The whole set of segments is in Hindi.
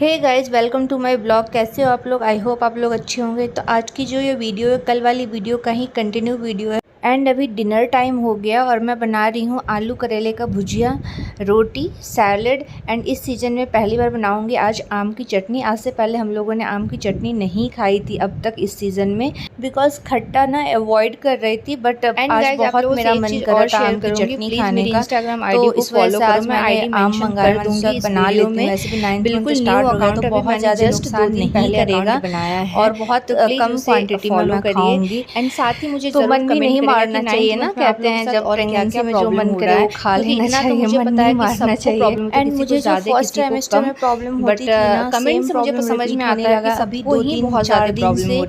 Hey guys, welcome to my blog. कैसे हो आप लोग? आई होप आप लोग अच्छे होंगे। तो आज की जो ये वीडियो है, कल वाली वीडियो का ही कंटिन्यू वीडियो है। एंड अभी डिनर टाइम हो गया और मैं बना रही हूँ आलू करेले का भुजिया, रोटी, सैलड एंड इस सीज़न में पहली बार बनाऊँगी आज आम की चटनी। आज से पहले हम लोगों ने आम की चटनी नहीं खाई थी अब तक इस सीज़न में, बिकॉज खट्टा ना अवॉइड कर रही थी। बट आज बहुत मेरा मन कर रहा था आम की चटनी खाने का, तो इस वजह से आज मैंने आम मंगाया, दूँगी बना लेती हूँ। वैसे भी 9th मंथ स्टार्ट हो गया तो बहुत ज़्यादा नुकसान नहीं करेगा और बहुत कम क्वांटिटी में मैं खाऊंगी। एंड साथ ही मुझे तो मन भी नहीं मारना चाहिए ना, कहते हैं जब प्रेगनेंसी में जो मन करे वो खा लेना चाहिए, मन नहीं मारना चाहिए। एंड मुझे जो फर्स्ट ट्राइमेस्टर में प्रॉब्लम होती थी ना, कमेंट से मुझे समझ में आता है कि सभी 2-3-4 दिन से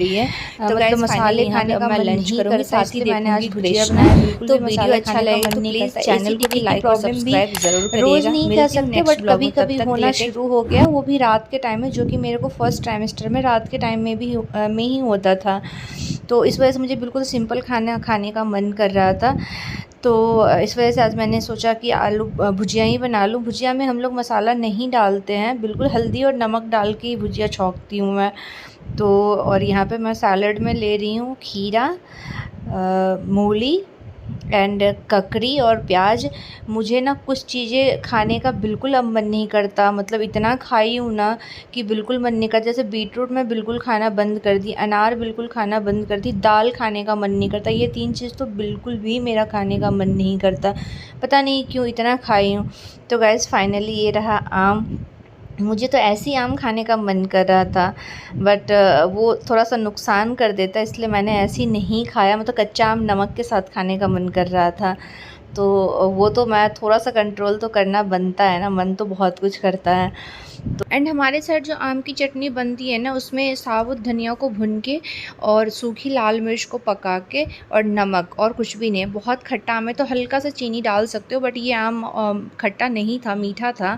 मतलब मसाले खाने का मैं लंच करूंगी, साथ ही मैंने आज भुजिया बनाया। तो वीडियो अच्छा लगे तो प्लीज चैनल को भी लाइक और सब्सक्राइब जरूर करिएगा। रोज नहीं कह सकते बट कभी कभी होना शुरू हो गया, वो भी रात के टाइम में, जो कि मेरे को फर्स्ट ट्राइमेस्टर में रात के टाइम में ही होता था। तो इस वजह से मुझे बिल्कुल सिंपल खाना खाने का मन कर रहा था। तो इस वजह से आज मैंने सोचा कि आलू भुजिया ही बना लूँ। भुजिया में हम लोग मसाला नहीं डालते हैं, बिल्कुल हल्दी और नमक डाल के ही भुजिया छौंकती हूँ मैं। तो और यहाँ पे मैं सैलड में ले रही हूँ खीरा, मूली एंड ककड़ी और प्याज। मुझे ना कुछ चीज़ें खाने का बिल्कुल अब मन नहीं करता, मतलब इतना खाई हूँ ना कि बिल्कुल मन नहीं करता। जैसे बीटरूट मैं बिल्कुल खाना बंद कर दी, अनार बिल्कुल खाना बंद कर दी, दाल खाने का मन नहीं करता। ये 3 चीज़ तो बिल्कुल भी मेरा खाने का मन नहीं करता, पता नहीं क्यों इतना खाई हूँ। तो गाइस फाइनली ये रहा आम। मुझे तो ऐसी आम खाने का मन कर रहा था बट वो थोड़ा सा नुकसान कर देता, इसलिए मैंने ऐसी नहीं खाया। मतलब कच्चा आम नमक के साथ खाने का मन कर रहा था, तो वो तो मैं थोड़ा सा कंट्रोल तो करना बनता है ना, मन तो बहुत कुछ करता है। तो एंड हमारे साइड जो आम की चटनी बनती है ना, उसमें साबुत धनिया को भून के और सूखी लाल मिर्च को पका के और नमक और कुछ भी नहीं। बहुत खट्टा आम है तो हल्का सा चीनी डाल सकते हो, बट ये आम खट्टा नहीं था, मीठा था,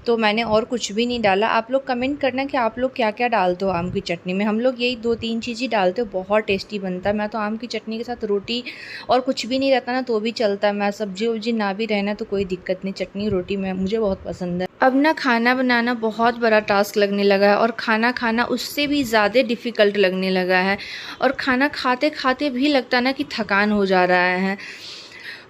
तो मैंने और कुछ भी नहीं डाला। आप लोग कमेंट करना कि आप लोग क्या क्या डालते हो आम की चटनी में। हम लोग यही 2-3 चीज़ ही डालते हो, बहुत टेस्टी बनता है। मैं तो आम की चटनी के साथ रोटी और कुछ भी नहीं रहता ना तो भी चलता है, मैं सब्जी वब्जी ना भी रहना तो कोई दिक्कत नहीं, चटनी रोटी में मुझे बहुत पसंद है। अब ना खाना बनाना बहुत बड़ा टास्क लगने लगा है और खाना खाना उससे भी ज़्यादा डिफ़िकल्ट लगने लगा है, और खाना खाते खाते भी लगता ना कि थकान हो जा रहा है।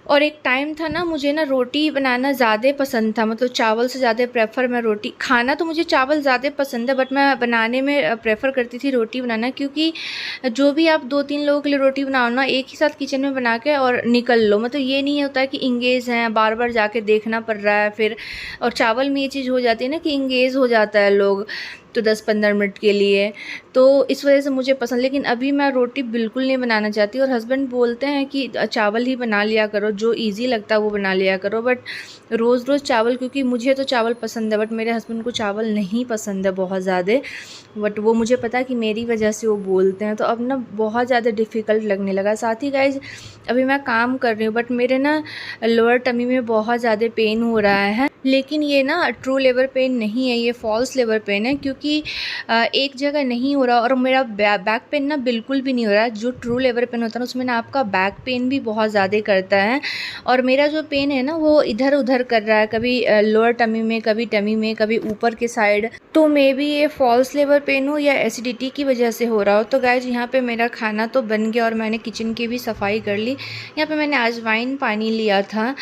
और एक टाइम था ना, मुझे ना रोटी बनाना ज़्यादा पसंद था, मतलब चावल से ज़्यादा प्रेफर मैं रोटी खाना, तो मुझे चावल ज़्यादा पसंद है बट मैं बनाने में प्रेफर करती थी रोटी बनाना। क्योंकि जो भी आप 2-3 लोगों के लिए रोटी बनाओ ना, एक ही साथ किचन में बना के और निकल लो, मतलब ये नहीं होता है कि इंगेज हैं, बार बार जाके देखना पड़ रहा है फिर। और चावल में ये चीज़ हो जाती है ना कि इंगेज हो जाता है लोग तो 10-15 मिनट के लिए, तो इस वजह से मुझे पसंद। लेकिन अभी मैं रोटी बिल्कुल नहीं बनाना चाहती, और हस्बैंड बोलते हैं कि चावल ही बना लिया करो, जो इजी लगता है वो बना लिया करो। बट रोज़ रोज़ चावल, क्योंकि मुझे तो चावल पसंद है बट मेरे हस्बैंड को चावल नहीं पसंद है बहुत ज़्यादा, बट वो मुझे पता है कि मेरी वजह से वो बोलते हैं, तो अब ना बहुत ज़्यादा डिफ़िकल्ट लगने लगा। साथ ही गाइज अभी मैं काम कर रही हूँ बट मेरे ना लोअर टमी में बहुत ज़्यादा पेन हो रहा है, लेकिन ये ना ट्रू लेबर पेन नहीं है, ये फॉल्स लेबर पेन है, क्योंकि एक जगह नहीं हो रहा। और मेरा बैक पेन ना बिल्कुल भी नहीं हो रहा है। जो ट्रू लेबर पेन होता है ना, उसमें ना आपका बैक पेन भी बहुत ज़्यादा करता है, और मेरा जो पेन है ना वो इधर उधर कर रहा है, कभी लोअर टमी में, कभी टमी में, कभी ऊपर के साइड। तो मे बी ये फॉल्स लेबर पेन हो या एसिडिटी की वजह से हो रहा हो। तो गाइज यहाँ पे मेरा खाना तो बन गया और मैंने किचन की भी सफाई कर ली। यहाँ पे मैंने अजवाइन पानी लिया था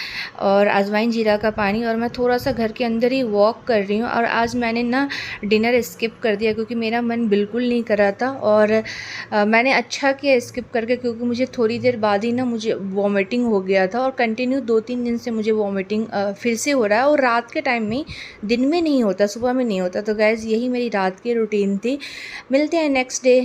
और अजवाइन जीरा का पानी, और मैं थोड़ा सा घर के अंदर ही वॉक कर रही हूँ। और आज मैंने ना डिनर स्किप कर दिया क्योंकि मेरा मन बिल्कुल नहीं कर रहा था, और मैंने अच्छा किया स्किप करके, क्योंकि मुझे थोड़ी देर बाद ही ना मुझे वॉमिटिंग हो गया था, और कंटिन्यू 2-3 दिन से मुझे वॉमिटिंग फिर से हो रहा है, और रात के टाइम में, दिन में नहीं होता, सुबह में नहीं होता। तो गाइज़ यही मेरी रात की रूटीन थी। मिलते हैं नेक्स्ट डे।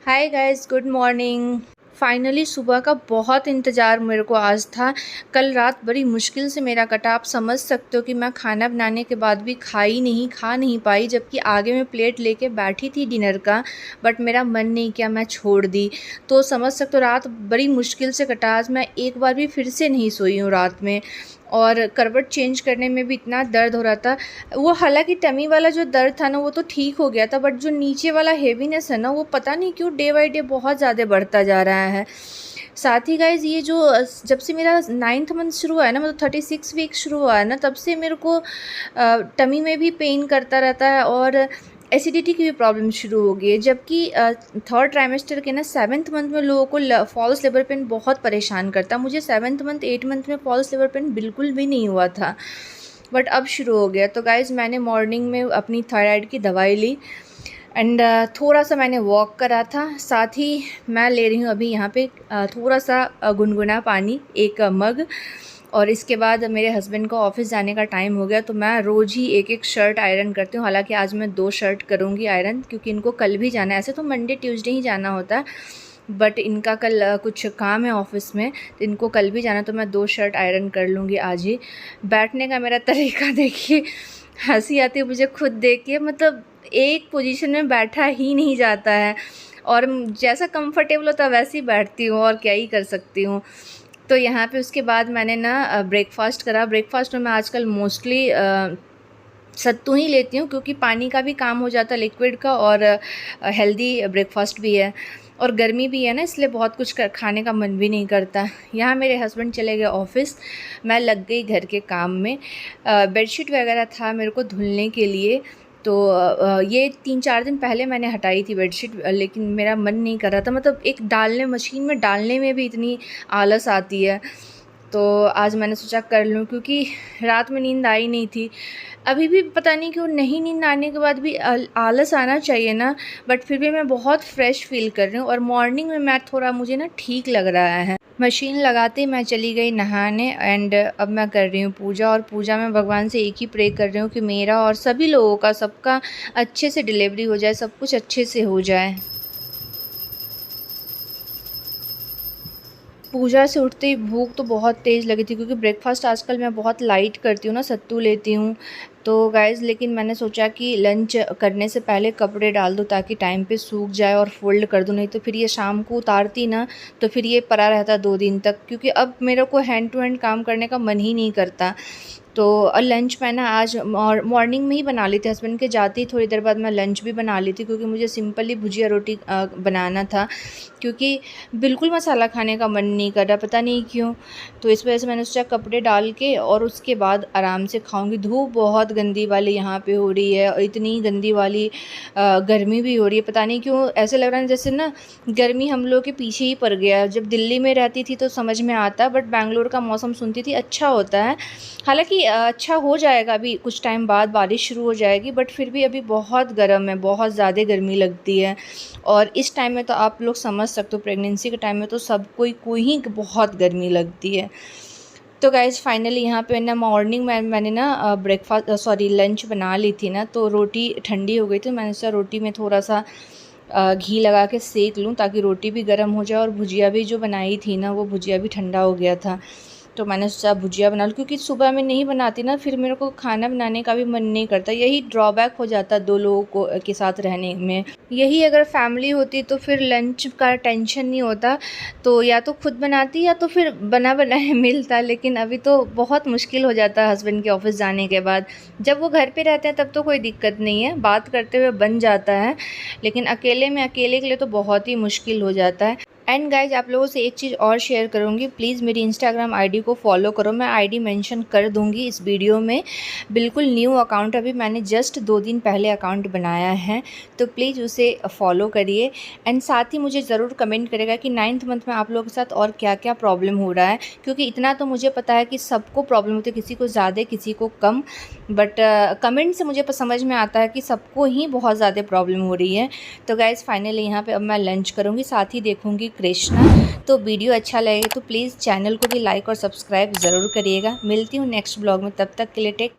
हाय गाइज़, गुड मॉर्निंग। फाइनली सुबह का बहुत इंतज़ार मेरे को आज था। कल रात बड़ी मुश्किल से मेरा कटा। आप समझ सकते हो कि मैं खाना बनाने के बाद भी खा नहीं पाई, जबकि आगे में प्लेट लेके बैठी थी डिनर का, बट मेरा मन नहीं किया, मैं छोड़ दी। तो समझ सकते हो रात बड़ी मुश्किल से कटा। आज मैं एक बार भी फिर से नहीं सोई हूँ रात में, और करवट चेंज करने में भी इतना दर्द हो रहा था। वो हालांकि टमी वाला जो दर्द था ना वो तो ठीक हो गया था, बट जो नीचे वाला हेवीनेस है ना, वो पता नहीं क्यों डे बाई डे बहुत ज़्यादा बढ़ता जा रहा है। साथ ही गाइज़ ये जो जब से मेरा 9th मंथ शुरू हुआ है ना, मतलब 36 वीक शुरू हुआ है ना, तब से मेरे को टमी में भी पेन करता रहता है और एसिडिटी की भी प्रॉब्लम शुरू हो गई है। जबकि 3rd ट्राइमेस्टर के ना 7th मंथ में लोगों को फॉल्स लेबर पेन बहुत परेशान करता। मुझे 7th मंथ 8th मंथ में फॉल्स लेबर पेन बिल्कुल भी नहीं हुआ था, बट अब शुरू हो गया। तो गाइज़ मैंने मॉर्निंग में अपनी थायराइड की दवाई ली एंड थोड़ा सा मैंने वॉक करा था। साथ ही मैं ले रही हूँ अभी यहाँ पे थोड़ा सा गुनगुना पानी, 1 मग। और इसके बाद मेरे हस्बैंड को ऑफिस जाने का टाइम हो गया, तो मैं रोज़ ही एक शर्ट आयरन करती हूँ। हालांकि आज मैं 2 शर्ट करूँगी आयरन, क्योंकि इनको कल भी जाना है। ऐसे तो मंडे ट्यूसडे ही जाना होता है, बट इनका कल कुछ काम है ऑफिस में, तो इनको कल भी जाना, तो मैं 2 शर्ट आयरन कर लूँगी आज ही। बैठने का मेरा तरीका देखिए, हंसी आती है मुझे खुद देख के। मतलब एक पोजीशन में बैठा ही नहीं जाता है, और जैसा कंफर्टेबल होता है वैसे ही बैठती हूँ, और क्या ही कर सकती हूँ। तो यहाँ पे उसके बाद मैंने ना ब्रेकफास्ट करा। ब्रेकफास्ट में मैं आजकल मोस्टली सत्तू ही लेती हूँ, क्योंकि पानी का भी काम हो जाता है, लिक्विड का, और हेल्दी ब्रेकफास्ट भी है, और गर्मी भी है ना, इसलिए बहुत कुछ खाने का मन भी नहीं करता। यहाँ मेरे हस्बैंड चले गए ऑफिस, मैं लग गई घर के काम में। बेडशीट वगैरह था मेरे को धुलने के लिए, तो ये 3-4 दिन पहले मैंने हटाई थी बेडशीट, लेकिन मेरा मन नहीं कर रहा था। मतलब एक मशीन में डालने में भी इतनी आलस आती है, तो आज मैंने सोचा कर लूँ, क्योंकि रात में नींद आई नहीं थी। अभी भी पता नहीं क्यों, नहीं नींद आने के बाद भी आलस आना चाहिए ना, बट फिर भी मैं बहुत फ्रेश फील कर रही हूँ, और मॉर्निंग में मैं थोड़ा मुझे ना ठीक लग रहा है। मशीन लगाते मैं चली गई नहाने, एंड अब मैं कर रही हूँ पूजा। और पूजा में भगवान से एक ही प्रे कर रही हूँ कि मेरा और सभी लोगों का, सबका अच्छे से डिलीवरी हो जाए, सब कुछ अच्छे से हो जाए। पूजा से उठते ही भूख तो बहुत तेज़ लगी थी, क्योंकि ब्रेकफास्ट आजकल मैं बहुत लाइट करती हूँ ना, सत्तू लेती हूँ। तो गाइज़, लेकिन मैंने सोचा कि लंच करने से पहले कपड़े डाल दूँ, ताकि टाइम पे सूख जाए, और फोल्ड कर दूँ। नहीं तो फिर ये शाम को उतारती ना, तो फिर ये पड़ा रहता 2 दिन तक, क्योंकि अब मेरे को हैंड टू हैंड काम करने का मन ही नहीं करता। तो लंच मैं ना आज मॉर्निंग में ही बना ली थी। हस्बैंड के जाते ही थोड़ी देर बाद मैं लंच भी बना ली थी, क्योंकि मुझे सिंपली भुजिया रोटी बनाना था, क्योंकि बिल्कुल मसाला खाने का मन नहीं कर रहा, पता नहीं क्यों। तो इस वजह से मैंने सोचा कपड़े डाल के और उसके बाद आराम से खाऊंगी। धूप बहुत गंदी वाली यहाँ पे हो रही है, और इतनी गंदी वाली गर्मी भी हो रही है। पता नहीं क्यों ऐसे लग रहा है जैसे ना गर्मी हम लोग के पीछे ही पड़ गया। जब दिल्ली में रहती थी तो समझ में आता, बट बेंगलोर का मौसम सुनती थी अच्छा होता है। हालांकि अच्छा हो जाएगा, अभी कुछ टाइम बाद बारिश शुरू हो जाएगी, बट फिर भी अभी बहुत गर्म है, बहुत ज़्यादा गर्मी लगती है। और इस टाइम में तो आप लोग समझ सकते हो, प्रेगनेंसी के टाइम में तो सब कोई ही बहुत गर्मी लगती है। तो गाइज़ फाइनली यहाँ पे ना मॉर्निंग में मैंने ना लंच बना ली थी ना, तो रोटी ठंडी हो गई थी। मैंने सोचा रोटी में थोड़ा सा घी लगा के सेक लूँ, ताकि रोटी भी गर्म हो जाए, और भुजिया भी जो बनाई थी ना, वो भुजिया भी ठंडा हो गया था। तो मैंने सोचा भुजिया बना लूँ, क्योंकि सुबह में नहीं बनाती ना, फिर मेरे को खाना बनाने का भी मन नहीं करता। यही ड्रॉबैक हो जाता 2 लोगों को के साथ रहने में। यही अगर फैमिली होती तो फिर लंच का टेंशन नहीं होता, तो या तो खुद बनाती या तो फिर बना बनाया मिलता। लेकिन अभी तो बहुत मुश्किल हो जाता है हस्बैंड के ऑफिस जाने के बाद। जब वो घर पे रहते हैं तब तो कोई दिक्कत नहीं है, बात करते हुए बन जाता है, लेकिन अकेले के लिए तो बहुत ही मुश्किल हो जाता है। एंड गाइज, आप लोगों से एक चीज़ और शेयर करूँगी, प्लीज़ मेरी इंस्टाग्राम आईडी को फॉलो करो। मैं आईडी मेंशन कर दूँगी इस वीडियो में। बिल्कुल न्यू अकाउंट, अभी मैंने जस्ट 2 दिन पहले अकाउंट बनाया है, तो प्लीज़ उसे फॉलो करिए। एंड साथ ही मुझे ज़रूर कमेंट करेगा कि 9th मंथ में आप लोगों के साथ और क्या क्या प्रॉब्लम हो रहा है, क्योंकि इतना तो मुझे पता है कि सबको प्रॉब्लम होती है, किसी को ज़्यादा किसी को कम, बट कमेंट से मुझे समझ में आता है कि सबको ही बहुत ज़्यादा प्रॉब्लम हो रही है। तो गाइज़ फाइनली यहाँ पे अब मैं लंच करूँगी, साथ ही देखूँगी कृष्णा। तो वीडियो अच्छा लगे तो प्लीज़ चैनल को भी लाइक और सब्सक्राइब ज़रूर करिएगा। मिलती हूँ नेक्स्ट ब्लॉग में, तब तक के लिए टेक